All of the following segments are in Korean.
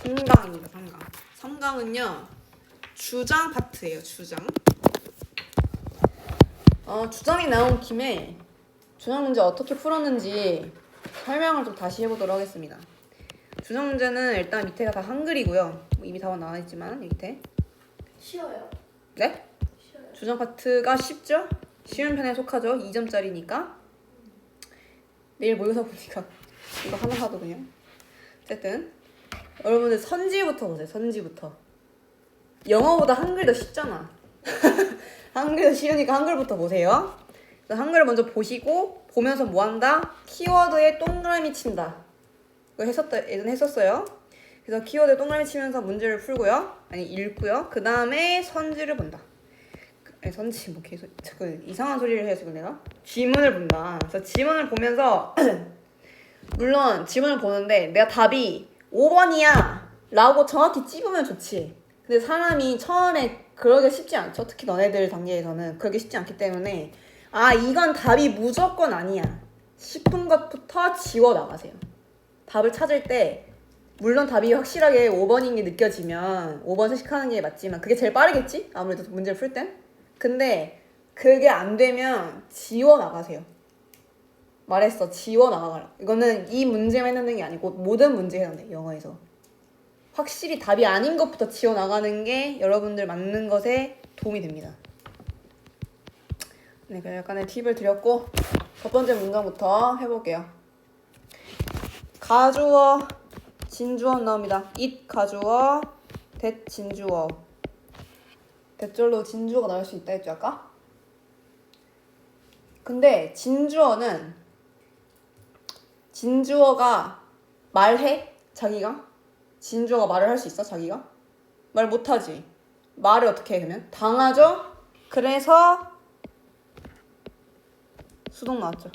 3강입니다. 3강. 3강은요. 주장 파트예요. 주장. 주장이 나온 김에 주장 문제 어떻게 풀었는지 설명을 좀 다시 해보도록 하겠습니다. 주장 문제는 일단 밑에가 다 한글이고요. 이미 답은 나와 있지만 밑에. 쉬워요? 네? 쉬워요. 주장 파트가 쉽죠? 쉬운 편에 속하죠. 2점짜리니까. 내일 모의고사 보니까 이거 하나 하도 그냥. 어쨌든 여러분들 선지부터 보세요. 선지부터. 영어보다 한글 더 쉽잖아. 한글 더 쉬우니까 한글부터 보세요. 그래서 한글을 먼저 보시고 보면서 뭐 한다? 키워드에 동그라미 친다. 이거 예전에 했었어요. 그래서 키워드에 동그라미 치면서 문제를 풀고요. 아니 읽고요. 그 다음에 선지를 본다. 아니 선지 뭐 계속 자꾸 이상한 소리를 해요 지금 내가. 지문을 본다. 그래서 지문을 보면서 물론 지문을 보는데 내가 답이 5번이야 라고 정확히 찝으면 좋지. 근데 사람이 처음에 그러기 쉽지 않죠. 특히 너네들 단계에서는 그러기 쉽지 않기 때문에 아 이건 답이 무조건 아니야 싶은 것부터 지워 나가세요. 답을 찾을 때 물론 답이 확실하게 5번인 게 느껴지면 5번 선택하는 게 맞지만 그게 제일 빠르겠지? 아무래도 문제를 풀 땐. 근데 그게 안 되면 지워 나가세요. 말했어. 지워 나가라. 이거는 이 문제만 해당되는 게 아니고 모든 문제에 해당돼. 영어에서. 확실히 답이 아닌 것부터 지워 나가는 게 여러분들 맞는 것에 도움이 됩니다. 네, 그 약간의 팁을 드렸고 첫 번째 문장부터 해볼게요. 가주어, 진주어 나옵니다. it 가주어, that 진주어. 대절로 진주어가 나올 수 있다 했죠 아까? 근데 진주어가 말해? 자기가? 진주어가 말을 할 수 있어? 자기가? 말 못하지. 말을 어떻게 해 그러면? 당하죠? 그래서 수동 나왔죠.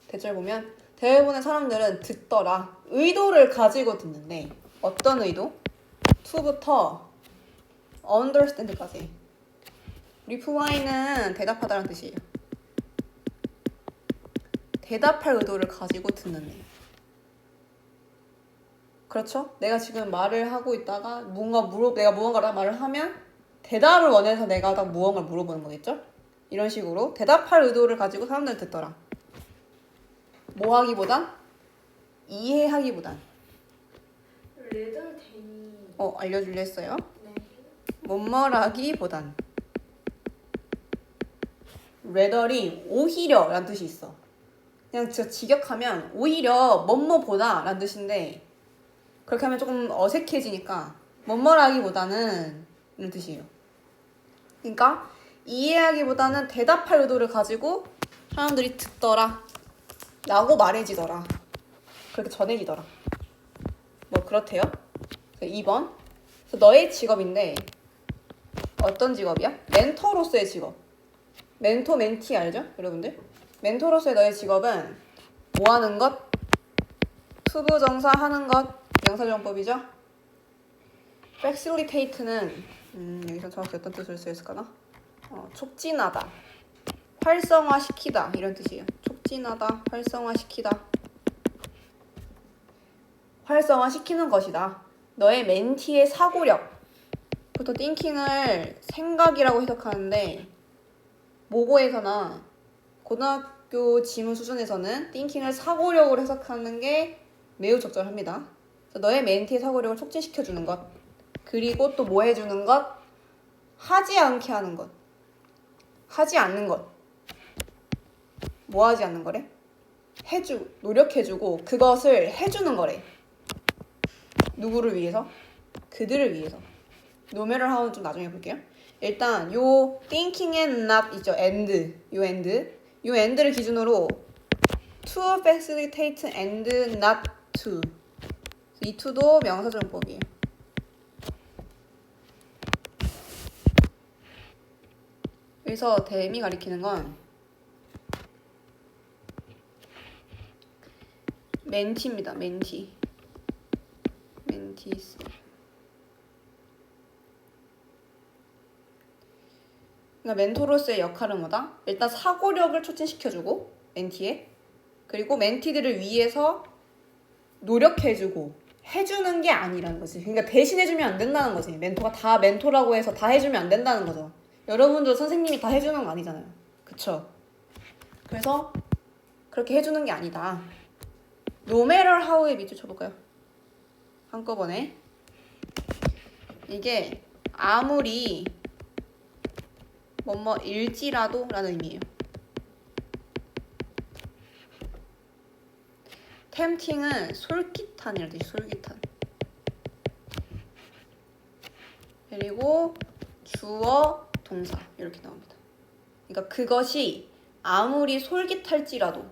대절 보면 대부분의 사람들은 듣더라. 의도를 가지고 듣는데 어떤 의도? to부터 understand까지. reply는 대답하다라는 뜻이에요. 대답할 의도를 가지고 듣는 애. 그렇죠? 내가 지금 말을 하고 있다가 내가 무언가를 말을 하면 대답을 원해서 내가 딱 무언가를 물어보는 거겠죠? 이런 식으로 대답할 의도를 가지고 사람들은 듣더라. 뭐 하기보단? 이해하기보단. 레더 데니. 알려줄려 했어요. 네. 뭐뭐라기보단. rather이 오히려 라는 뜻이 있어. 그냥 진짜 직역하면 오히려 뭐뭐보다 라는 뜻인데 그렇게 하면 조금 어색해지니까 뭐뭐라기보다는 이런 뜻이에요. 그러니까 이해하기보다는 대답할 의도를 가지고 사람들이 듣더라 라고 말해지더라. 그렇게 전해지더라. 뭐 그렇대요. 2번. 그래서 너의 직업인데 어떤 직업이야? 멘토로서의 직업. 멘토, 멘티 알죠? 여러분들? 멘토로서의 너의 직업은 뭐 하는 것? 투부정사 하는 것. 명사정법이죠? facilitate는 여기서 정확히 어떤 뜻을 쓰였을까나? 촉진하다. 활성화시키다 이런 뜻이에요. 촉진하다, 활성화시키다. 활성화시키는 것이다. 너의 멘티의 사고력. 보통 thinking을 생각이라고 해석하는데 모고에서나 고등학교 지문 수준에서는 thinking을 사고력으로 해석하는 게 매우 적절합니다. 그래서 너의 멘티의 사고력을 촉진시켜주는 것. 그리고 또 뭐 해주는 것? 하지 않게 하는 것. 하지 않는 것. 뭐 하지 않는 거래? 노력해주고 그것을 해주는 거래. 누구를 위해서? 그들을 위해서. No matter how는 좀 나중에 볼게요. 일단 요 thinking and not 있죠. 요 end를 기준으로 to facilitate and not to. 이 to도 명사정법이에요. 그래서 댐이 가리키는 건 멘티입니다. 멘티스. 그러니까 멘토로서의 역할은 뭐다? 일단 사고력을 촉진시켜주고 멘티에. 그리고 멘티들을 위해서 노력해주고 해주는 게 아니라는 거지. 그러니까 대신 해주면 안 된다는 거지. 멘토가 다 멘토라고 해서 다 해주면 안 된다는 거죠. 여러분들 선생님이 다 해주는 거 아니잖아요. 그쵸? 그래서 그렇게 해주는 게 아니다. No matter how의 밑줄 쳐볼까요? 한꺼번에. 이게 아무리 뭐뭐일지라도 라는 의미예요. tempting은 솔깃한이라는 뜻이 솔깃한. 그리고 주어, 동사 이렇게 나옵니다. 그러니까 그것이 아무리 솔깃할지라도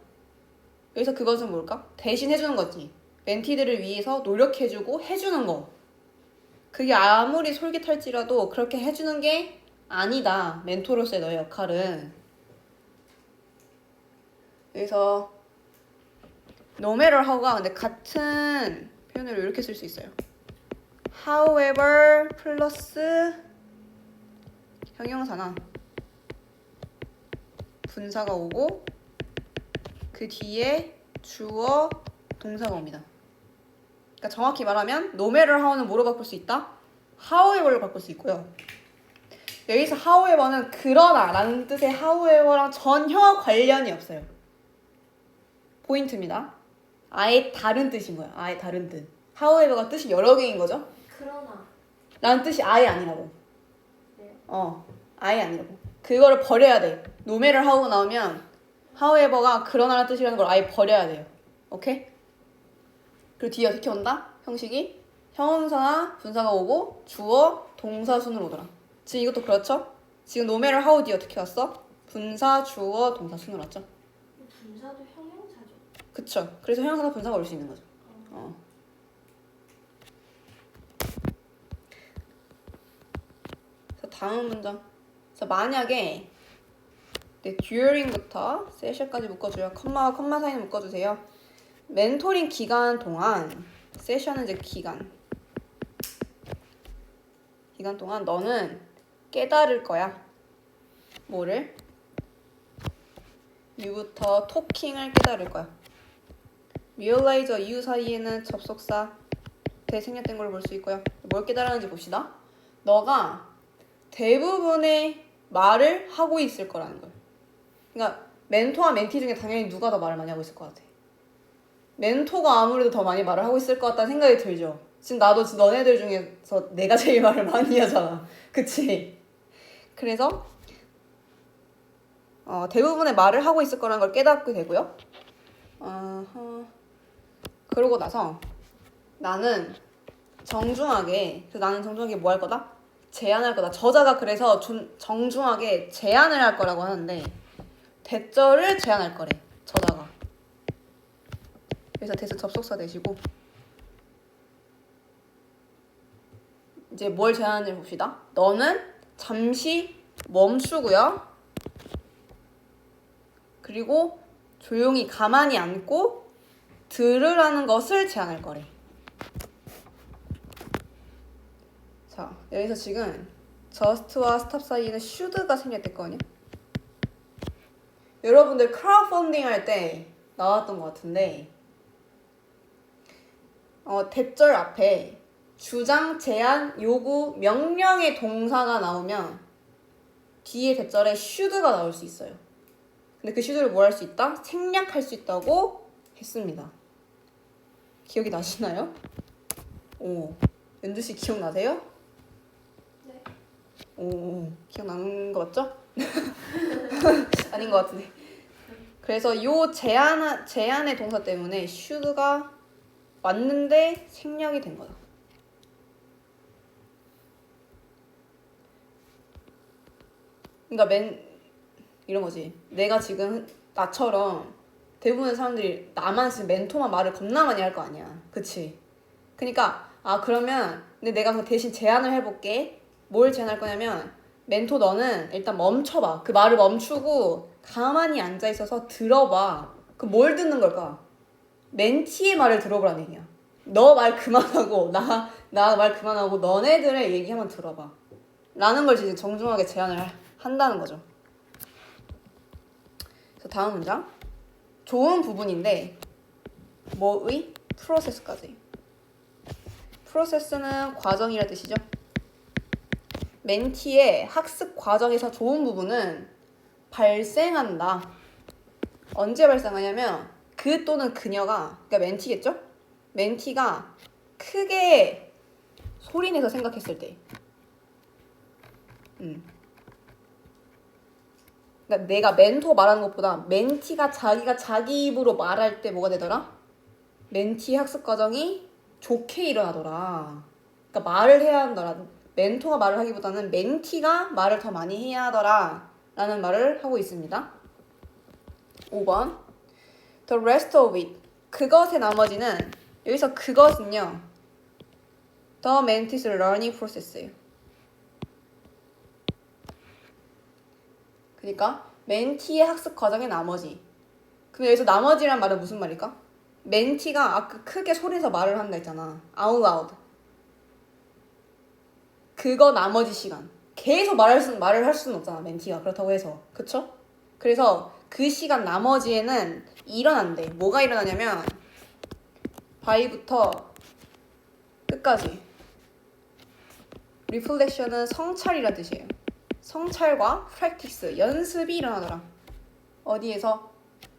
여기서 그것은 뭘까? 대신 해주는 거지. 멘티들을 위해서 노력해주고 해주는 거. 그게 아무리 솔깃할지라도 그렇게 해주는 게 아니다. 멘토로서의 너의 역할은. 여기서 no matter how가 근데 같은 표현으로 이렇게 쓸 수 있어요. however 플러스 형용사나 분사가 오고 그 뒤에 주어 동사가 옵니다. 그러니까 정확히 말하면 no matter how는 뭐로 바꿀 수 있다? however로 바꿀 수 있고요. 여기서 however는 그러나 라는 뜻의 however랑 전혀 관련이 없어요. 포인트입니다. 아예 다른 뜻인 거야. 아예 다른 뜻. however가 뜻이 여러 개인 거죠. 그러나. 라는 뜻이 아예 아니라고. 네. 아예 아니라고. 그거를 버려야 돼. no matter how가 나오면 however가 그러나라는 뜻이라는 걸 아예 버려야 돼요. 오케이? 그리고 뒤에 어떻게 온다? 형식이 형용사나 분사가 오고 주어, 동사 순으로 오더라. 지금 이것도 그렇죠? 지금 no matter how 뒤에 어떻게 왔어? 분사, 주어, 동사 순으로 왔죠? 분사도 형용사죠. 그쵸? 그래서 형용사나 분사가 올 수 있는 거죠. 그래서 다음 문장. 그래서 만약에 during부터 세션까지 묶어줘요. 컴마와 컴마 사이는 묶어주세요. 멘토링 기간 동안 세션은 이제 기간 동안 너는 깨달을 거야. 뭐를? you부터 talking을 깨달을 거야. realize와 you 사이에는 접속사 대 생략된 걸 볼 수 있고요. 뭘 깨달았는지 봅시다. 너가 대부분의 말을 하고 있을 거라는 거예요. 그러니까 멘토와 멘티 중에 당연히 누가 더 말을 많이 하고 있을 것 같아? 멘토가 아무래도 더 많이 말을 하고 있을 것 같다는 생각이 들죠. 지금 나도 너네들 중에서 내가 제일 말을 많이 하잖아. 그치? 그래서 대부분의 말을 하고 있을 거라는 걸 깨닫게 되고요. 그러고 나서 나는 정중하게 뭐 할 거다? 제안할 거다. 저자가 그래서 정중하게 제안을 할 거라고 하는데 대절을 제안할 거래. 저자가. 그래서 대서 접속사 대시고 이제 뭘 제안하는지 봅시다. 너는 잠시 멈추고요. 그리고 조용히 가만히 앉고 들으라는 것을 제안할 거래. 자, 여기서 지금 just와 stop 사이에는 should가 생략됐거든요. 여러분들 크라우드 펀딩 할 때 나왔던 것 같은데 대절 앞에 주장, 제안, 요구, 명령의 동사가 나오면 뒤에 대절에 should가 나올 수 있어요. 근데 그 should를 뭐 할 수 있다? 생략할 수 있다고 했습니다. 기억이 나시나요? 오, 연주씨 기억나세요? 네. 오, 기억나는 거 맞죠? 아닌 것 같은데. 그래서 요 제안의 동사 때문에 should가 왔는데 생략이 된 거다. 그러니까 이런 거지. 내가 지금 나처럼 대부분의 사람들이 나만 지금 멘토만 말을 겁나 많이 할 거 아니야. 그치? 그러니까 그러면 근데 내가 그 대신 제안을 해볼게. 뭘 제안할 거냐면 멘토 너는 일단 멈춰봐. 그 말을 멈추고 가만히 앉아있어서 들어봐. 그 뭘 듣는 걸까? 멘티의 말을 들어보라는 얘기야. 너 말 그만하고 나 말 그만하고 너네들의 얘기 한번 들어봐. 라는 걸 지금 정중하게 제안을 한다는 거죠. 그래서 다음 문장. 좋은 부분인데 뭐의? 프로세스까지. 프로세스는 과정이라 뜻이죠. 멘티의 학습 과정에서 좋은 부분은 발생한다. 언제 발생하냐면 그 또는 그녀가, 그러니까 멘티겠죠? 멘티가 크게 소리내서 생각했을 때. 그러니까 내가 멘토 말하는 것보다 멘티가 자기가 자기 입으로 말할 때 뭐가 되더라? 멘티 학습 과정이 좋게 일어나더라. 그러니까 말을 해야 한더라. 멘토가 말을 하기보다는 멘티가 말을 더 많이 해야 하더라 라는 말을 하고 있습니다. 5번 The rest of it. 그것의 나머지는, 여기서 그것은요 The mentee's learning process예요. 그러니까 멘티의 학습 과정의 나머지. 그럼 여기서 나머지란 말은 무슨 말일까? 멘티가 아까 크게 소리내서 말을 한다 했잖아. out loud. 그거 나머지 시간. 계속 말을 할 수는 없잖아, 멘티가. 그렇다고 해서. 그쵸? 그래서 그 시간 나머지에는 일어난대. 뭐가 일어나냐면 by부터 끝까지. reflection은 성찰이란 뜻이에요. 성찰과 practice, 연습이 일어나더라. 어디에서?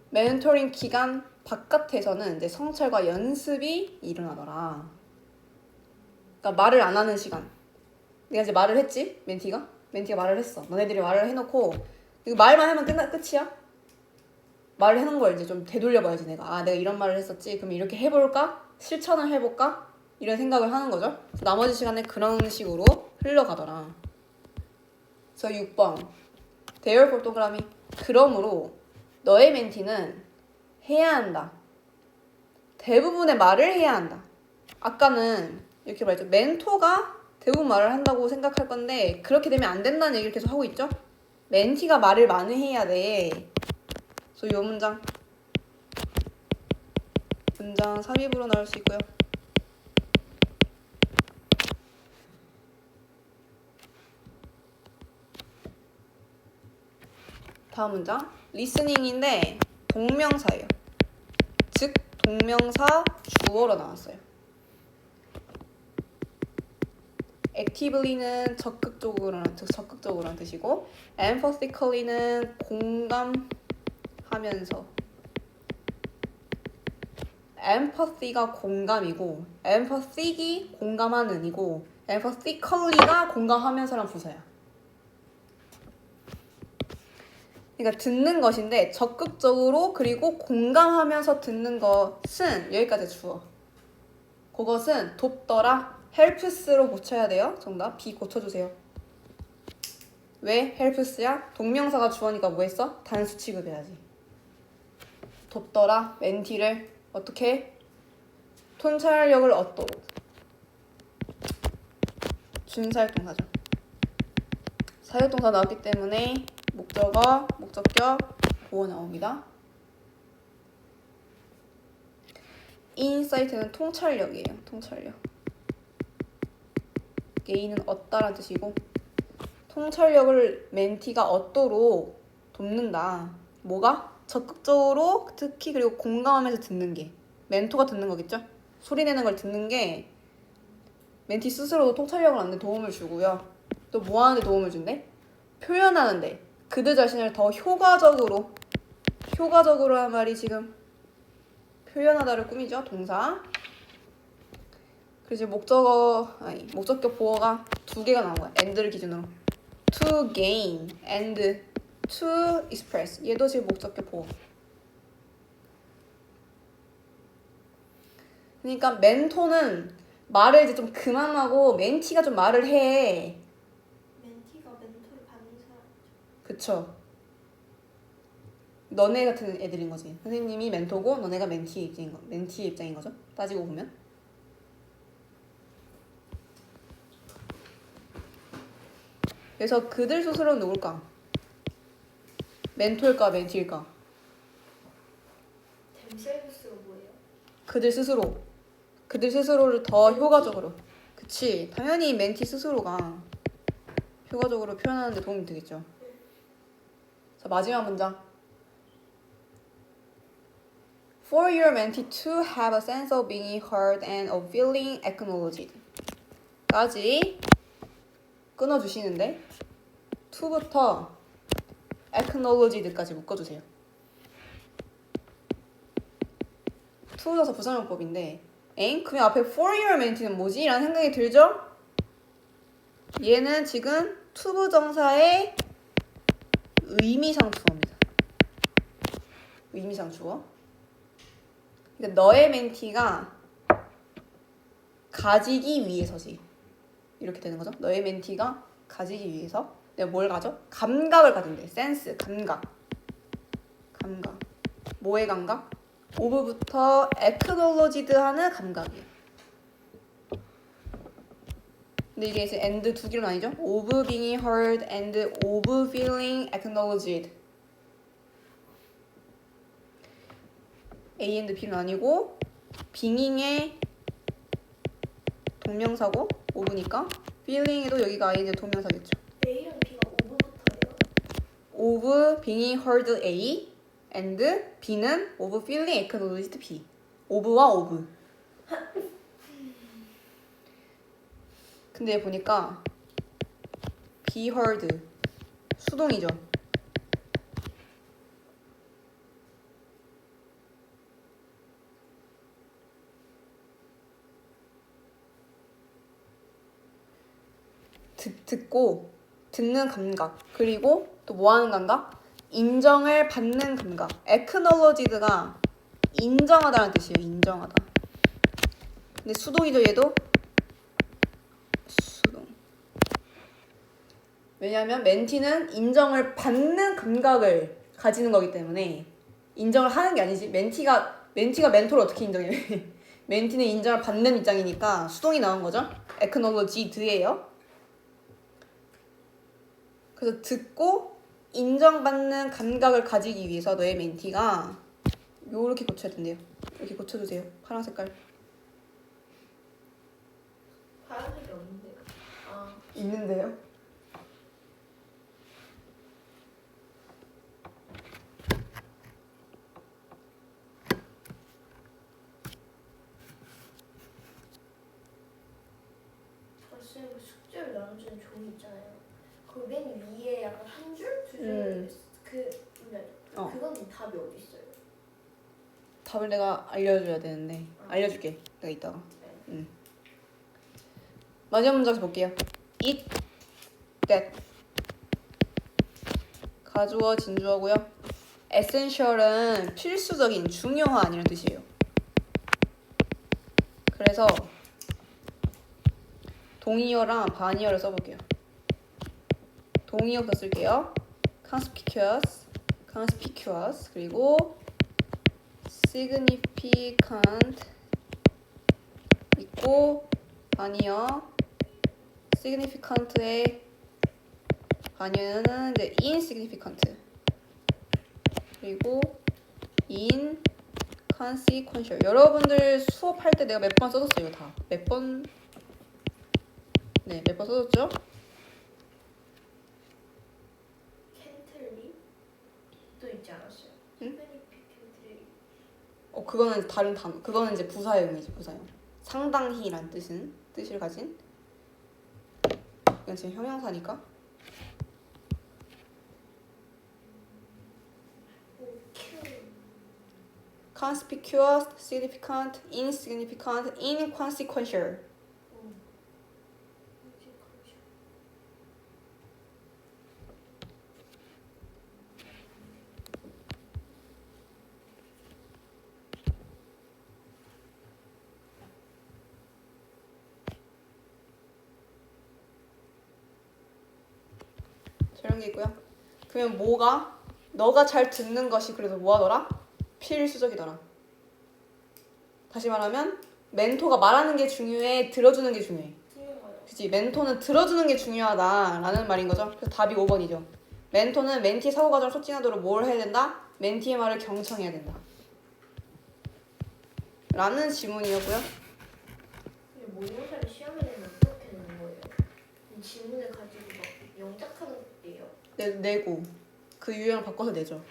멘토링 기간 바깥에서는 이제 성찰과 연습이 일어나더라. 그러니까 말을 안 하는 시간. 내가 이제 말을 했지? 멘티가 말을 했어. 너네들이 말을 해놓고 이거 말만 하면 끝이야? 말을 해놓은 걸 이제 좀 되돌려봐야지 내가. 아, 내가 이런 말을 했었지. 그럼 이렇게 해볼까? 실천을 해볼까? 이런 생각을 하는 거죠. 그래서 나머지 시간에 그런 식으로 흘러가더라. 그래서 6번 Therefore 동그라미. 그러므로 너의 멘티는 해야 한다. 대부분의 말을 해야 한다. 아까는 이렇게 말했죠. 멘토가 대부분 말을 한다고 생각할 건데 그렇게 되면 안 된다는 얘기를 계속 하고 있죠. 멘티가 말을 많이 해야 돼. 그래서 이 문장 3입으로 나올 수 있고요. 다음 문장 리스닝인데 동명사예요. 즉 동명사 주어로 나왔어요. activelly는 적극적으로라는 뜻이고 empathically는 공감하면서. empathy가 공감이고 empathic이 공감하는이고 empathically가 공감하면서란 부사야. 그러니까 듣는 것인데 적극적으로 그리고 공감하면서 듣는 것은 여기까지 주어. 그것은 돕더라. helps로 고쳐야 돼요. 정답 B 고쳐주세요. 왜 helps야? 동명사가 주어니까 뭐 했어? 단수 취급해야지. 돕더라. 멘티를 어떻게? 통찰력을 얻도록. 준사역동사죠. 사역동사 나왔기 때문에 목적어, 목적격, 보어 나옵니다. 인사이트는 통찰력이에요. 통찰력. 게인은 얻다라는 뜻이고 통찰력을 멘티가 얻도록 돕는다. 뭐가? 적극적으로 특히 그리고 공감하면서 듣는 게. 멘토가 듣는 거겠죠? 소리내는 걸 듣는 게 멘티 스스로도 통찰력을 얻는 데 도움을 주고요. 또 뭐 하는 데 도움을 준대? 표현하는데 그들 자신을 더 효과적으로 한 말이 지금 표현하다를 꾸미죠. 동사. 그리고 목적격 보어가 2개가 나온 거야. and를 기준으로. to gain and to express. 얘도 지금 목적격 보어. 그러니까 멘토는 말을 이제 좀 그만하고 멘티가 좀 말을 해. 멘티가 멘토를 받는 사람. 그쵸? 너네 같은 애들인 거지. 선생님이 멘토고 너네가 멘티의 입장인 거죠. 따지고 보면. 그래서 그들 스스로는 누굴까? 멘토일까 멘티일까? 댐셀브스가 뭐예요? 그들 스스로를 더 효과적으로. 그치. 당연히 멘티 스스로가 효과적으로 표현하는 데 도움이 되겠죠. 자, 마지막 문장. For your mentee to have a sense of being heard and of feeling acknowledged 까지 끊어주시는데 to부터 acknowledged까지 묶어주세요. to 져서 부사용법인데 그럼 앞에 for your mentee는 뭐지? 라는 생각이 들죠? 얘는 지금 투부정사의 의미상주어입니다. 의미상주어. 그러니까 너의 멘티가 가지기 위해서지. 이렇게 되는 거죠. 너의 멘티가 가지기 위해서 내가 뭘 가져? 감각을 가진대. 센스, 감각. 감각. 뭐의 감각? of부터 acknowledged 하는 감각이에요. 근데 이게 이제 and 두 개로 나뉘죠? of being heard and of feeling acknowledged. A and B는 아니고 being의 동명사고 of니까 feeling에도 여기가 I and 동명사겠죠. A랑 B가 오브부터예요. of being heard A and B는 of feeling acknowledged B. of와 of. 근데 보니까 be heard 수동이죠. 듣고 듣는 감각 그리고 또 뭐 하는 감각? 인정을 받는 감각. acknowledged가 인정하다는 뜻이에요. 인정하다. 근데 수동이죠 얘도. 수동. 왜냐하면 멘티는 인정을 받는 감각을 가지는 거기 때문에 인정을 하는 게 아니지. 멘티가 멘토를 어떻게 인정해? 멘티는 인정을 받는 입장이니까 수동이 나온 거죠. acknowledged예요. 그래서 듣고 인정받는 감각을 가지기 위해서 너의 멘티가 요렇게 고쳐야 된대요. 이렇게 고쳐주세요. 파란 색깔. 파란색이 없는데요. 아, 있는데요. 선생님 숙제를 나눠주는 종이 있잖아요. 그 맨 위에 약간 한 줄, 두 줄, 그건 답이 어디 있어요? 답을 내가 알려줘야 되는데 알려줄게. 내가 이따가. 네. 마지막 문장 볼게요. it, that 가주어, 진주어고요. essential은 필수적인, 중요한이라는 뜻이에요. 그래서 동의어랑 반의어를 써볼게요. 동의어부터 쓸게요. conspicuous 그리고 significant 있고 반의어 significant의 반의어는 이제 insignificant 그리고 inconsequential. 여러분들 수업할 때 내가 몇 번 써줬어요. 이거 다 몇 번 써줬죠? 캔틀리도 있지 않았어요? 응? 캔틀리. 그거는 다른 단어. 그거는 이제 부사형이지, 부사형. 상당히란 뜻을 가진. 이건 지금 형용사니까. conspicuous, significant, insignificant, inconsequential. 이런 게 있고요. 그러면 뭐가? 너가 잘 듣는 것이 그래도 뭐하더라? 필수적이더라. 다시 말하면 멘토가 말하는 게 중요해, 들어주는 게 중요해. 그치? 멘토는 들어주는 게 중요하다라는 말인 거죠. 그래서 답이 5번이죠. 멘토는 멘티 사고 과정을 촉진하도록 뭘 해야 된다? 멘티의 말을 경청해야 된다. 라는 지문이었고요. 모의고사를 시험에 내면 어떻게 되는 거예요? 지문을 가지고 막 영작하는 거예요? 내고 그 유형을 바꿔서 내죠.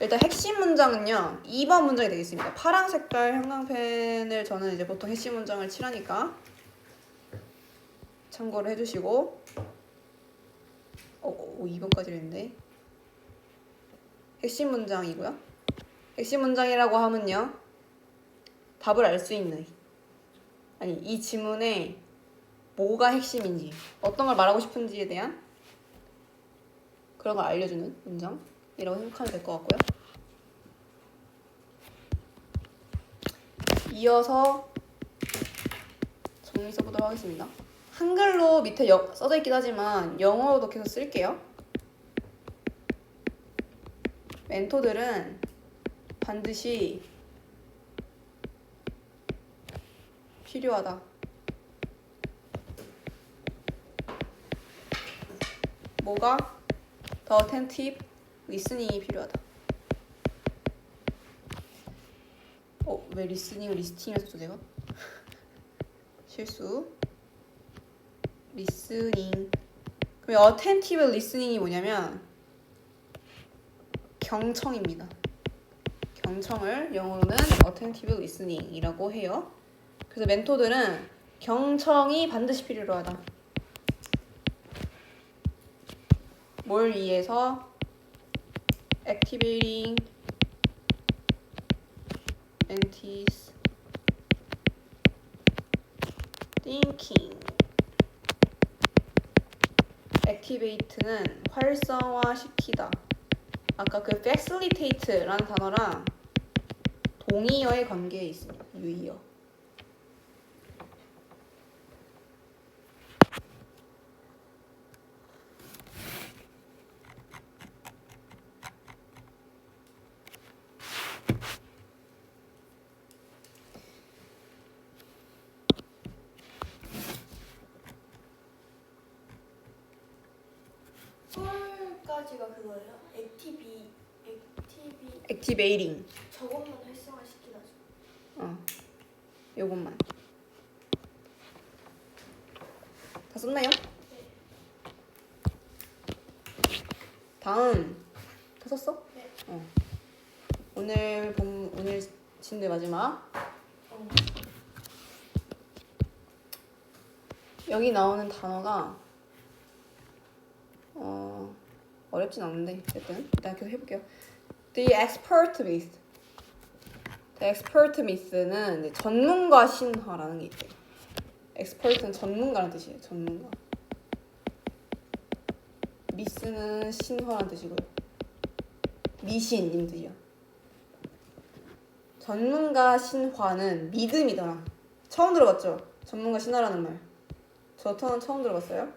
일단 핵심 문장은요 2번 문장이 되겠습니다. 파란 색깔 형광펜을 저는 이제 보통 핵심 문장을 칠하니까 참고를 해주시고 2번까지 했는데 핵심 문장이고요. 핵심 문장이라고 하면요 답을 알 수 있는 이 지문에 뭐가 핵심인지 어떤 걸 말하고 싶은지에 대한 그런 걸 알려주는 문장이라고 생각하면 될 것 같고요. 이어서 정리 써보도록 하겠습니다. 한글로 밑에 써져 있긴 하지만 영어로도 계속 쓸게요. 멘토들은 반드시 필요하다. 뭐가? 더 attentive listening이 필요하다. 왜 listening을 listening 했었죠 제가? 실수. listening. 그럼 attentive listening이 뭐냐면 경청입니다. 경청을 영어로는 attentive listening이라고 해요. 그래서 멘토들은 경청이 반드시 필요하다. 뭘 위해서? activating mentees thinking. activate는 활성화시키다. 아까 그 facilitate라는 단어랑 동의어의 관계에 있습니다. 유의어. 폴까지가 그거예요? activating. 저것만 활성화시키다죠. 요것만. 다 썼나요? 네. 다음 다 썼어? 네. 오늘 진도의 마지막. 여기 나오는 단어가 어렵진 않은데 어쨌든 일단 계속 해볼게요. The expert myth. The expert myth는 전문가 신화라는 게 있대요. expert는 전문가라는 뜻이에요. 전문가. myth는 신화라는 뜻이고요. 미신인 뜻이야. 전문가 신화는 믿음이더라. 처음 들어봤죠? 전문가 신화라는 말. 저 처음 들어봤어요.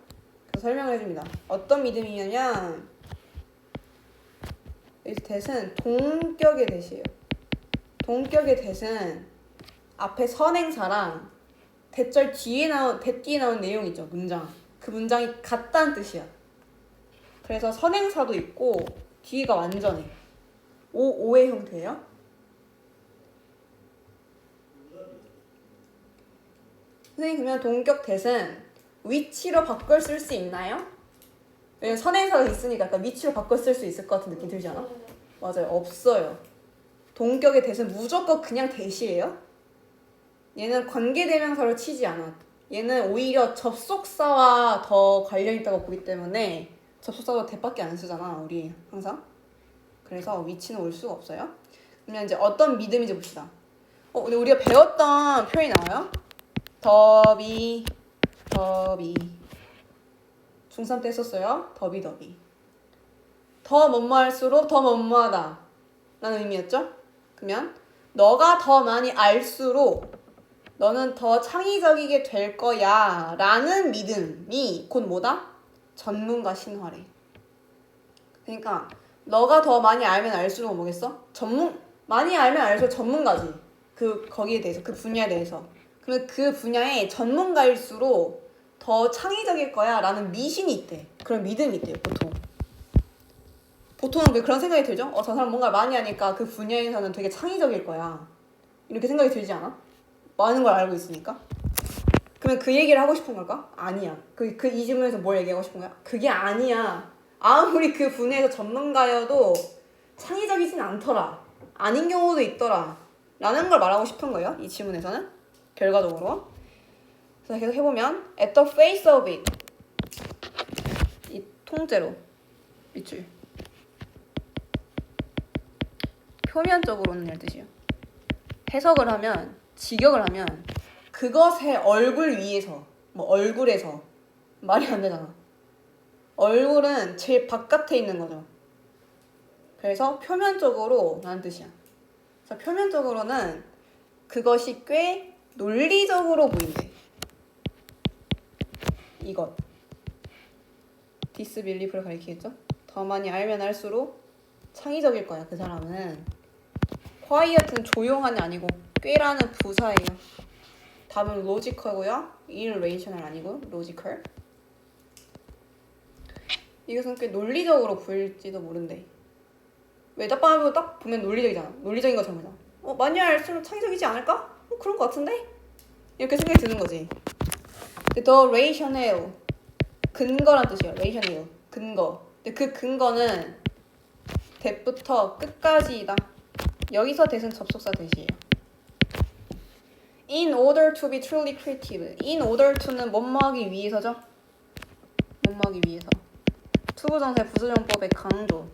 그래서 설명을 해줍니다. 어떤 믿음이냐면 이 대신 동격의 대시예요. 동격의 대신 앞에 선행사랑 대절 뒤에 나온 내용 있죠. 문장. 그 문장이 같다는 뜻이야. 그래서 선행사도 있고 뒤가 완전해. 오의 형태예요. 선생님 그러면 동격 대신 위치로 바꿔 쓸 수 있나요? 왜냐면 선행사가 있으니까 약간 위치로 바꿔 쓸 수 있을 것 같은 느낌 들지 않아? 맞아요. 없어요. 동격의 대신 무조건 그냥 대시예요. 얘는 관계대명사로 치지 않아. 얘는 오히려 접속사와 더 관련 있다고 보기 때문에 접속사도 대밖에 안 쓰잖아. 우리 항상. 그래서 위치는 올 수가 없어요. 그러면 이제 어떤 믿음인지 봅시다. 근데 우리가 배웠던 표현이 나와요. 더비 중3 때 했었어요. 더비 더 뭐뭐할수록 더 뭐뭐하다 라는 의미였죠. 그러면 너가 더 많이 알수록 너는 더 창의적이게 될 거야 라는 믿음이 곧 뭐다? 전문가 신화래. 그러니까 너가 더 많이 알면 알수록 뭐겠어? 많이 알면 알수록 전문가지. 거기에 대해서, 그 분야에 대해서. 그러면 그 분야의 전문가일수록 더 창의적일 거야 라는 미신이 있대. 그런 믿음이 있대요. 보통은 그런 생각이 들죠? 저 사람 뭔가 많이 하니까 그 분야에서는 되게 창의적일 거야. 이렇게 생각이 들지 않아? 많은 걸 알고 있으니까. 그러면 그 얘기를 하고 싶은 걸까? 아니야. 이 질문에서 뭘 얘기하고 싶은 거야? 그게 아니야. 아무리 그 분야에서 전문가여도 창의적이진 않더라. 아닌 경우도 있더라. 라는 걸 말하고 싶은 거예요. 이 지문에서는. 결과적으로. 그래서 계속 해보면 at the face of it. 이 통째로. 밑줄. 표면적으로는 이런 뜻이에요. 해석을 하면, 직역을 하면 그것의 얼굴 위에서, 뭐 얼굴에서 말이 안 되잖아. 얼굴은 제일 바깥에 있는 거죠. 그래서 표면적으로 라는 뜻이야. 그래서 표면적으로는 그것이 꽤 논리적으로 보인대. 이것. 디스빌리프를 가리키겠죠? 더 많이 알면 알수록 창의적일 거야, 그 사람은. quiet는 조용한이 아니고 꽤라는 부사예요. 답은 logical고요. irrational 아니고 logical. 이것은 꽤 논리적으로 보일지도 모른대. 왜 딱 보면 논리적이잖아. 논리적인 것처럼 보잖아. 많이 알수록 창의적이지 않을까? 그런 것 같은데? 이렇게 생각이 드는 거지. The rationale 근거란 뜻이에요. rationale 근거. 근데 그 근거는 대부터 끝까지이다. 여기서 대은 접속사 대시예요. In order to be truly creative. In order to는 뭐뭐하기 위해서죠. 뭐뭐하기 위해서. 투부정사의 부수정법의 강조.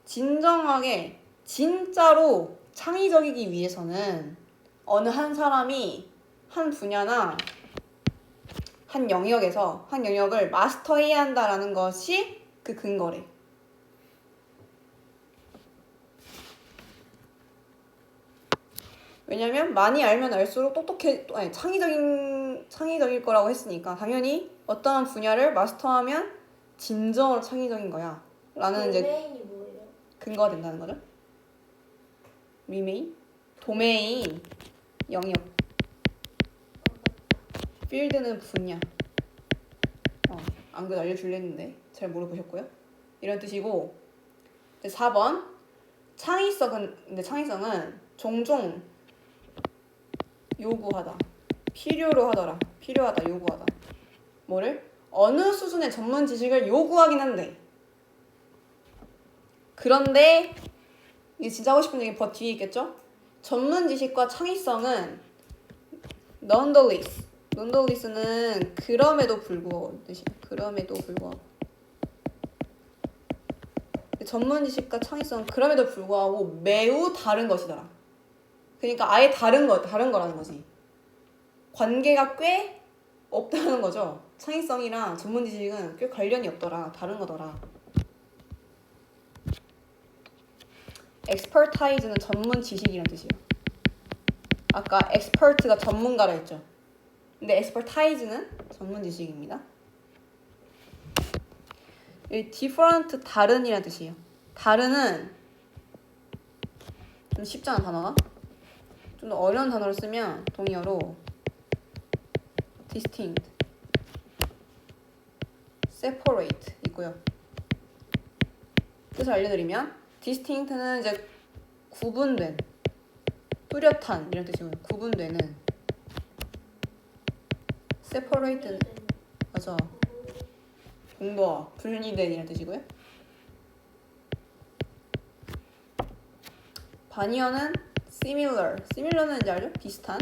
진정하게 진짜로 창의적이기 위해서는 어느 한 사람이 한 분야나 한 영역을 마스터해야 한다라는 것이 그 근거래. 왜냐면 많이 알면 알수록 창의적일 거라고 했으니까 당연히 어떠한 분야를 마스터하면 진정으로 창의적인 거야. 라는 이제 도메인이 뭐예요? 근거가 된다는 거죠. remain, 도메인, 영역. 필드는 분야. 안 그래도 알려줄려 했는데 잘 물어보셨고요. 이런 뜻이고 4번 창의성은 종종 요구하다. 필요하다, 요구하다. 뭐를? 어느 수준의 전문 지식을 요구하긴 한데 그런데 이게 진짜 하고 싶은 얘기 뒤에 있겠죠? 전문 지식과 창의성은 nonetheless는 그럼에도 불구하고 뜻이에요. 그럼에도 불구하고. 전문 지식과 창의성은 그럼에도 불구하고 매우 다른 것이더라. 그러니까 아예 다른 거라는 거지. 관계가 꽤 없다는 거죠. 창의성이랑 전문 지식은 꽤 관련이 없더라. 다른 거더라. expertise는 전문 지식이라는 뜻이에요. 아까 expert가 전문가라 했죠. 근데 expertise는 전문 지식입니다. different 다른이라는 뜻이에요. 다른은 좀 쉽지 않은 단어가 좀 더 어려운 단어를 쓰면 동의어로 distinct, separate 있고요. 뜻을 알려드리면 distinct는 이제 구분된, 뚜렷한 이런 뜻이고요. 구분되는. separate는 맞아. 동도어, 분리된 이런 뜻이고요. 반의어는 similar는 이제 알죠? 비슷한.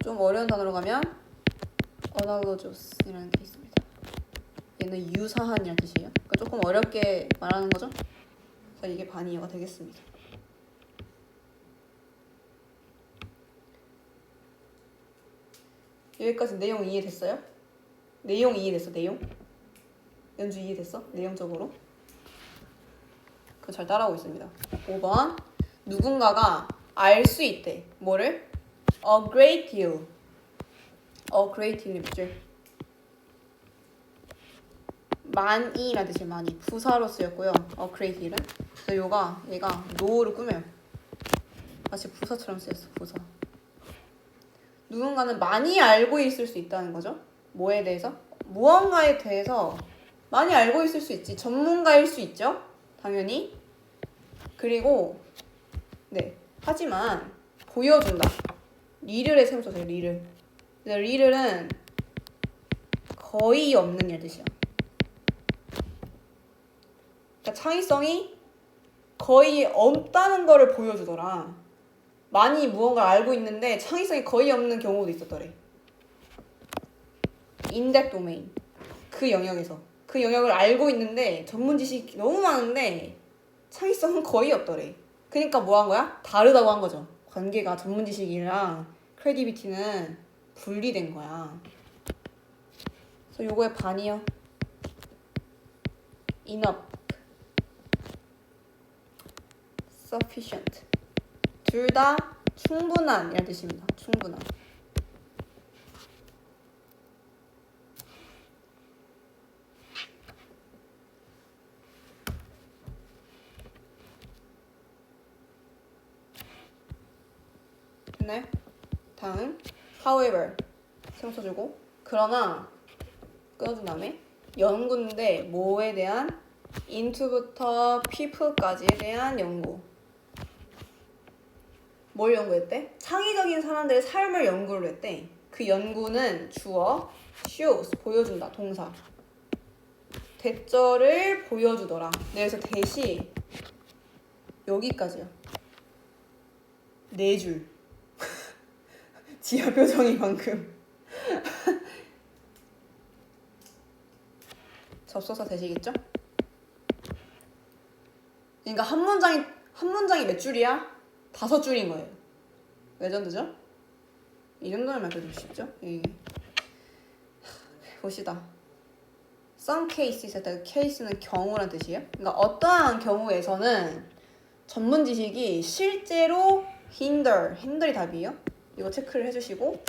좀 어려운 단어로 가면 analogous이라는 게 있습니다. 얘는 유사한이라는 뜻이에요. 그러니까 조금 어렵게 말하는 거죠. 그래서 이게 반의어가 되겠습니다. 여기까지 내용 이해됐어요? 내용 이해됐어? 내용? 연주 이해됐어? 내용적으로? 그거 잘 따라오고 있습니다. 5번 누군가가 알 수 있대. 뭐를? A great deal. A great deal 밑줄. 많이라는 뜻이 많이. 부사로 쓰였고요. A great deal은. 그래서 얘가 no를 꾸며요. 마치 부사처럼 쓰였어. 부사. 누군가는 많이 알고 있을 수 있다는 거죠. 뭐에 대해서? 무언가에 대해서 많이 알고 있을 수 있지. 전문가일 수 있죠. 당연히. 그리고 하지만 보여준다. 리를에 세워줘요. 리를. 리를은 거의 없는 일 뜻이야. 그러니까 창의성이 거의 없다는 거를 보여주더라. 많이 무언가를 알고 있는데 창의성이 거의 없는 경우도 있었더래. In that domain. 그 영역에서. 그 영역을 알고 있는데 전문 지식이 너무 많은데 창의성은 거의 없더래. 그러니까 뭐 한 거야? 다르다고 한 거죠. 관계가 전문 지식이랑 크레디비티는 분리된 거야. 그래서 요거의 반이요. enough, sufficient. 둘 다 충분한 이란 뜻입니다. 충분한. 됐나요? 다음 however 세모 써주고 그러나 끊어준 다음에 연구인데 뭐에 대한 into부터 people까지에 대한 연구. 뭘 연구했대? 창의적인 사람들의 삶을 연구를 했대. 그 연구는 주어 shows 보여준다 동사 대절을 보여주더라. 네, 그래서 대시 여기까지요. 4줄. 지하 표정이 방금. 접속사 대시겠죠? 그러니까 한 문장이 몇 줄이야? 5줄인 거예요. 레전드죠? 이 정도면 맞춰주면 쉽죠? 예. 봅시다. Some cases 했다. case는 경우란 뜻이에요. 그러니까 어떠한 경우에서는 전문 지식이 실제로 hinder이 답이에요. 이거 체크를 해주시고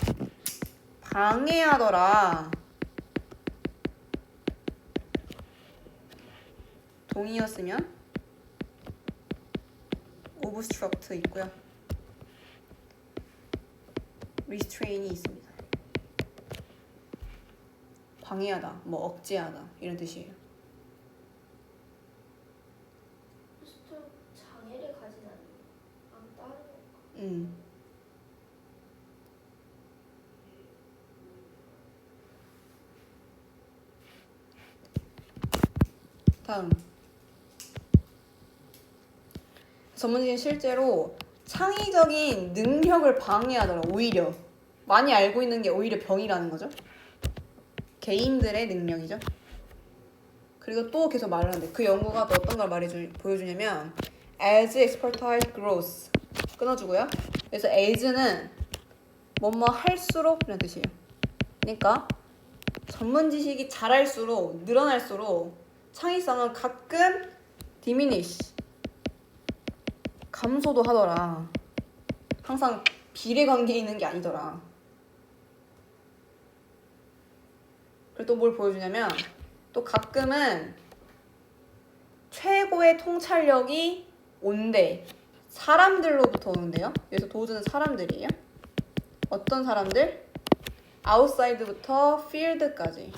방해하더라. 동의였으면 obstruct 있고요. restrain이 있습니다. 방해하다, 뭐 억제하다 이런 뜻이에요. 장애를 가진 않다는 건가? 다음 전문직은 실제로 창의적인 능력을 방해하더라. 오히려 많이 알고 있는 게 오히려 병이라는 거죠. 개인들의 능력이죠. 그리고 또 계속 말을 하는데 그 연구가 또 어떤 걸 보여주냐면 as expertise grows 끊어주고요. 그래서 as는 뭐뭐 할수록 이런 뜻이에요. 그러니까 전문 지식이 잘할수록 늘어날수록 창의성은 가끔 diminish 감소도 하더라. 항상 비례관계에 있는 게 아니더라. 그리고 또 뭘 보여주냐면 또 가끔은 최고의 통찰력이 온대. 사람들로부터 오는데요. 여기서 도주는 사람들이에요. 어떤 사람들? outside부터 field까지.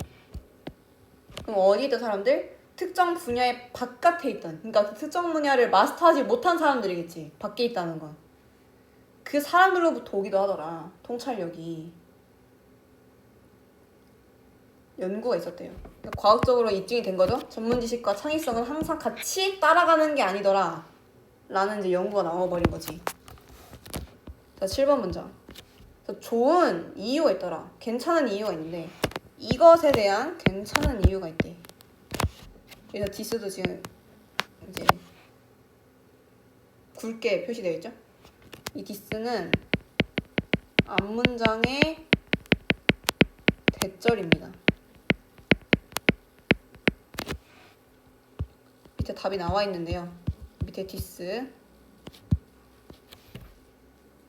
그럼 어디 있던 사람들? 특정 분야의 바깥에 있던, 그러니까 그 특정 분야를 마스터하지 못한 사람들이겠지. 밖에 있다는 건. 그 사람들로부터 오기도 하더라. 통찰력이. 연구가 있었대요. 그러니까 과학적으로 입증이 된 거죠. 전문 지식과 창의성은 항상 같이 따라가는 게 아니더라. 라는 이제 연구가 나와버린 거지. 자, 7번 문장. 그래서 좋은 이유가 있더라. 괜찮은 이유가 있는데 이것에 대한 괜찮은 이유가 있대. 그래서 디스도 지금 이제 굵게 표시되어 있죠. 이 디스는 앞문장의 대절입니다. 밑에 답이 나와 있는데요. 밑에 디스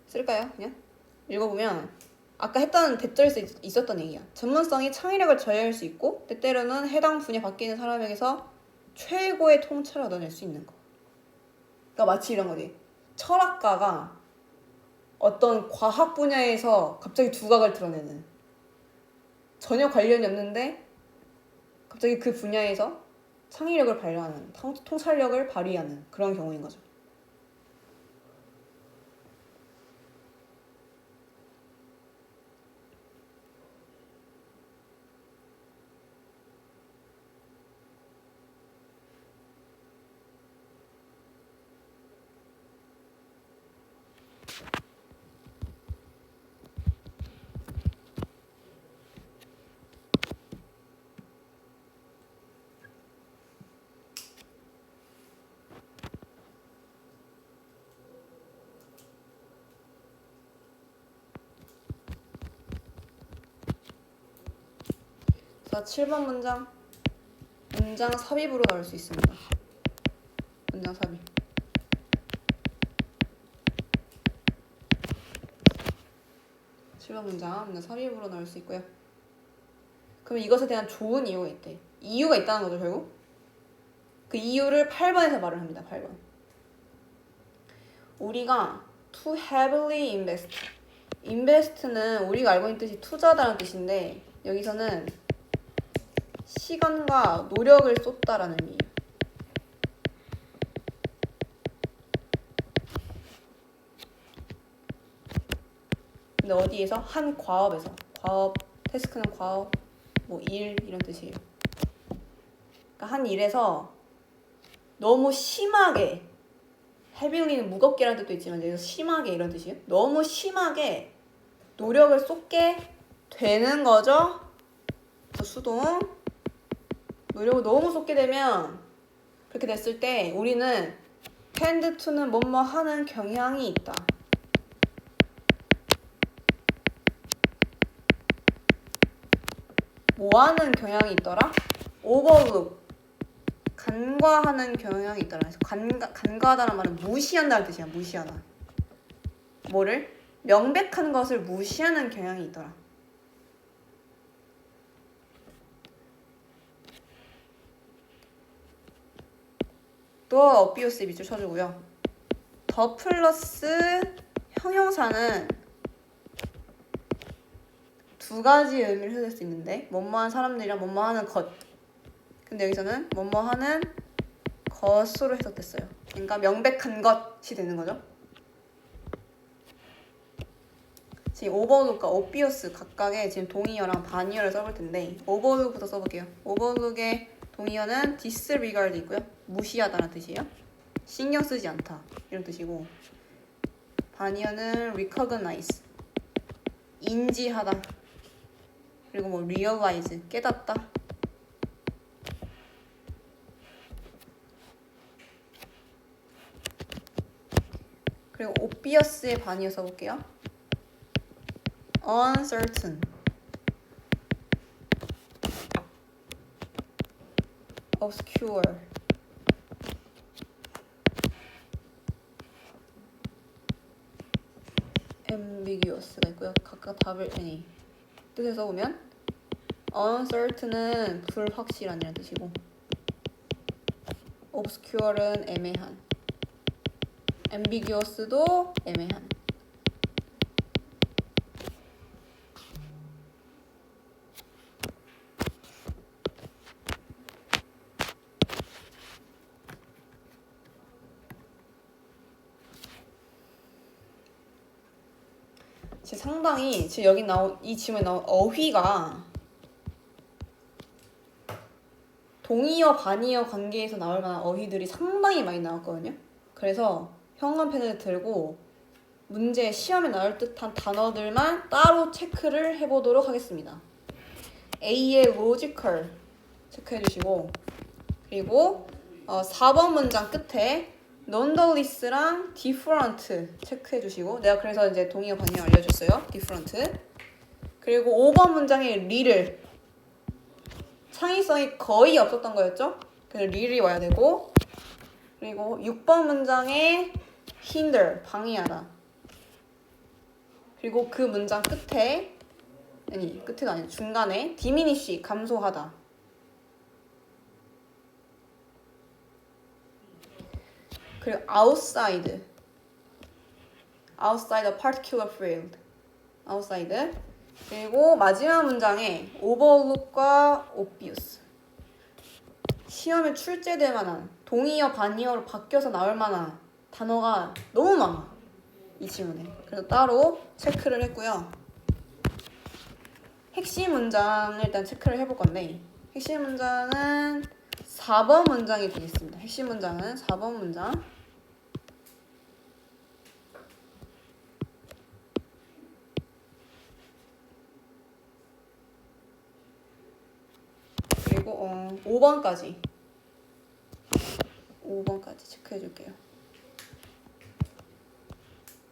쓸까요? 그냥 읽어보면 아까 했던 대절에서 있었던 얘기야. 전문성이 창의력을 저해할 수 있고 때때로는 해당 분야 밖에 있는 사람에게서 최고의 통찰을 얻어낼 수 있는 거. 그러니까 마치 이런 거지. 철학가가 어떤 과학 분야에서 갑자기 두각을 드러내는, 전혀 관련이 없는데 갑자기 그 분야에서 창의력을 발휘하는, 통찰력을 발휘하는 그런 경우인 거죠. 자, 7번 문장. 문장 삽입으로 나올 수 있습니다. 문장 삽입. 문장 삽입으로 나올 수 있고요. 그럼 이것에 대한 좋은 이유가 있대. 이유가 있다는 거죠, 결국. 그 이유를 8번에서 말을 합니다. 8번. 우리가 to heavily invest. invest는 우리가 알고 있는 뜻이 투자다라는 뜻인데 여기서는 시간과 노력을 쏟다라는 의미예요. 근데 어디에서? 한 과업에서. 과업, 태스크는 과업, 뭐 일 이런 뜻이에요. 그러니까 한 일에서 너무 심하게, heavily는 무겁게라는 뜻도 있지만 여기서 심하게 이런 뜻이에요. 너무 심하게 노력을 쏟게 되는 거죠. 그래서 수동. 노력을 너무 쏟게 되면 그렇게 됐을 때 우리는 tend to는 뭐뭐 하는 경향이 있다. 뭐하는 경향이 있더라? overlook. 간과하는 경향이 있더라. 그래서 간과하다는 말은 무시한다는 뜻이야. 무시하다. 뭐를? 명백한 것을 무시하는 경향이 있더라. 또 obvious 밑줄 쳐주고요. 더 플러스 형용사는 두 가지 의미를 해줄 수 있는데 뭐뭐한 사람들이랑 뭐뭐하는 것. 근데 여기서는 뭐뭐하는 것으로 해석됐어요. 그러니까 명백한 것이 되는 거죠. 지금 overlook과 obvious 각각의 지금 동의어랑 반의어를 써볼 텐데 overlook부터 써볼게요. overlook의 동의어는 disregard 있고요. 무시하다는 뜻이에요. 신경 쓰지 않다 이런 뜻이고 반의어는 recognize 인지하다 그리고 뭐 realize 깨닫다 그리고 obvious의 반의어 써볼게요. uncertain obscure ambiguous가 있고요. 각각 답을 뜻에서 보면 uncertain은 불확실한이라는 뜻이고 obscure는 애매한 ambiguous도 애매한 상당히 지금 여기 나온 이 지문에 나온 어휘가 동의어 반의어 관계에서 나올 만한 어휘들이 상당히 많이 나왔거든요. 그래서 형광펜을 들고 문제 시험에 나올 듯한 단어들만 따로 체크를 해보도록 하겠습니다. A의 logical 체크해 주시고 그리고 4번 문장 끝에 nonetheless랑 different 체크해 주시고 내가 그래서 이제 동의어 반의어 알려줬어요. different 그리고 5번 문장에 re를 창의성이 거의 없었던 거였죠. 그래서 re이 와야 되고 그리고 6번 문장에 hinder 방해하다 그리고 그 문장 끝에 끝에가 아니라 중간에 diminish 감소하다 그리고 outside a particular field outside 그리고 마지막 문장에 overlook과 obvious 시험에 출제될 만한 동의어 반의어로 바뀌어서 나올 만한 단어가 너무 많아 이 지문에 그래서 따로 체크를 했고요 핵심 문장을 일단 체크를 해볼 건데 핵심 문장은 4번 문장이 되겠습니다 핵심 문장은 4번 문장 그리고 5번까지 체크해 줄게요.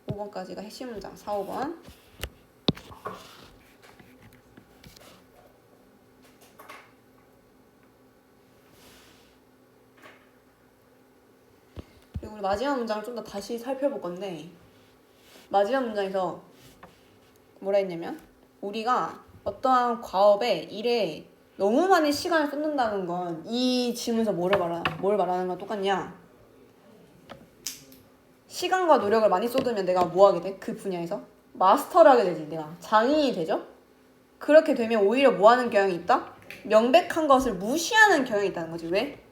5번까지가 핵심 문장 4, 5번 우리 마지막 문장을 좀 더 다시 살펴볼 건데 마지막 문장에서 뭐라 했냐면 우리가 어떠한 과업에 일에 너무 많은 시간을 쏟는다는 건 이 질문에서 뭘 말하는 건 똑같냐? 시간과 노력을 많이 쏟으면 내가 뭐 하게 돼? 그 분야에서 마스터를 하게 되지. 내가 장인이 되죠? 그렇게 되면 오히려 뭐 하는 경향이 있다? 명백한 것을 무시하는 경향이 있다는 거지. 왜?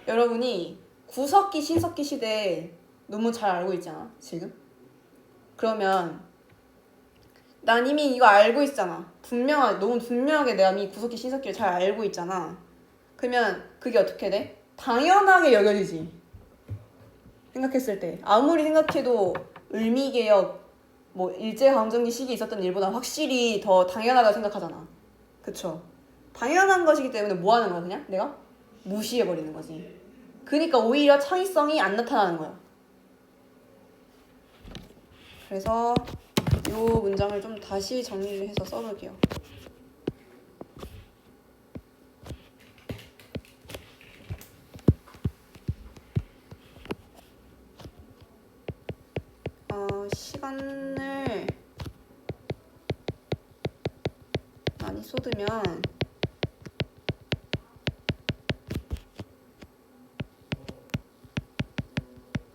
여러분이 구석기, 신석기 시대에 너무 잘 알고 있잖아, 지금? 그러면 난 이미 이거 알고 있잖아. 너무 분명하게 내가 이미 구석기, 신석기를 잘 알고 있잖아. 그러면 그게 어떻게 돼? 당연하게 여겨지지. 생각했을 때. 아무리 생각해도 을미개혁, 뭐 일제강점기 시기에 있었던 일보다 확실히 더 당연하다고 생각하잖아. 그쵸? 당연한 것이기 때문에 뭐 하는 거야, 그냥? 내가? 무시해버리는 거지. 그러니까 오히려 창의성이 안 나타나는 거야. 그래서 이 문장을 좀 다시 정리를 해서 써볼게요. 시간을 많이 쏟으면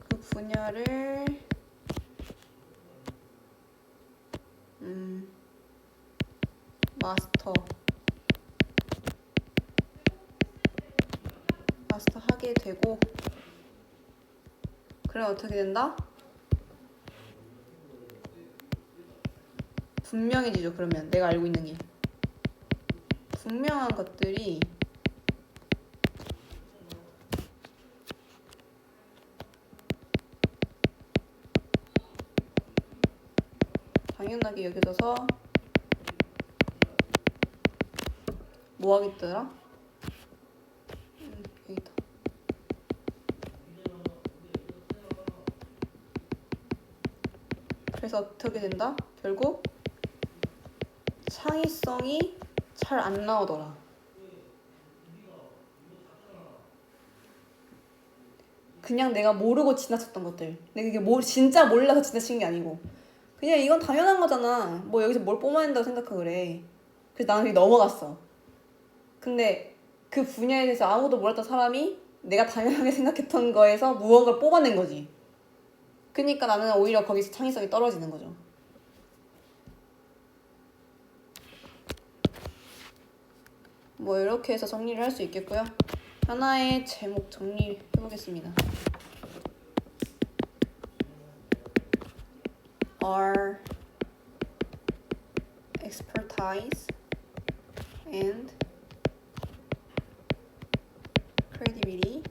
그 분야를 마스터하게 되고 그래 어떻게 된다? 분명해지죠. 그러면 내가 알고 있는 게 분명한 것들이 당연하게 여겨져서 뭐 하겠더라? 여기다. 그래서 어떻게 된다? 결국 창의성이 잘 안 나오더라. 그냥 내가 모르고 지나쳤던 것들. 내가 이게 진짜 몰라서 지나친 게 아니고 그냥 이건 당연한 거잖아. 뭐 여기서 뭘 뽑아낸다고 생각하고 그래. 그래서 나는 그게 넘어갔어. 근데 그 분야에 대해서 아무도 몰랐던 사람이 내가 당연하게 생각했던 거에서 무언가를 뽑아낸 거지. 그러니까 나는 오히려 거기서 창의성이 떨어지는 거죠. 뭐 이렇게 해서 정리를 할 수 있겠고요. 하나의 제목 정리해보겠습니다. Our expertise and creativity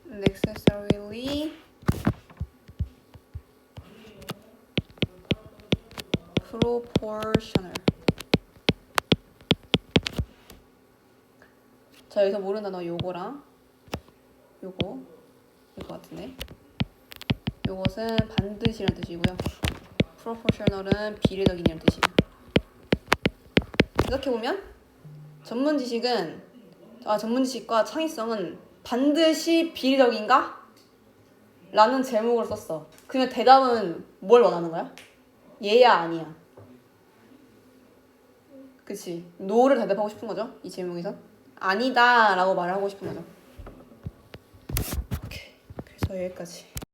necessarily proportional. 자, 여기서 모르는 단어 요거랑 요거 될 것 같은데 요것은 반드시라는 뜻이고요. proportional은 비례적이라는 뜻이에요. 생각해보면 전문 지식과 창의성은 반드시 비례적인가? 라는 제목을 썼어. 그러면 대답은 뭘 원하는 거야? 예야 아니야. 그치? 노를 대답하고 싶은 거죠? 이 제목에서 아니다 라고 말을 하고 싶은 거죠. 오케이. 그래서 여기까지.